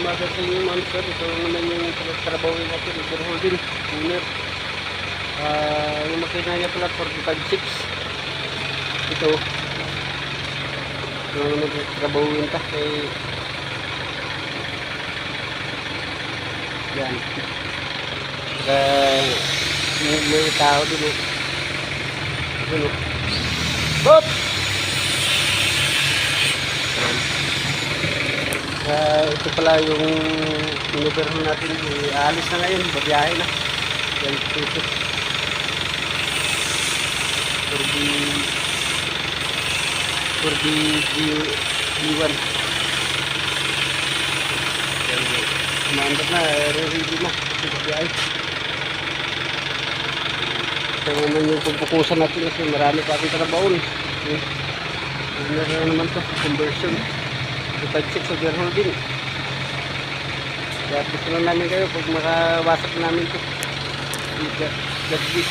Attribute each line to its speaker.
Speaker 1: umaga sa inyo mga sir. Ito naman yung pinagtrabaho natin, overhauling, owner. Yung makina niya pala 45.6. Ito yung nagtrabahuin ka kay yan. May tao dun o. Dun o. Boop! Ito pala yung inuberho natin. Aalis na ngayon, babiyahe na. Yan, ito. For the G1. Yan, kumandar na, ready na. Ito babiyahe. Ito naman yung pagpukusan natin kasi marami pa ating trabaho. Ano naman to, conversion. 5.6 overhauling. Kaya gusto lang namin kayo pag makawasak namin ito. God bless.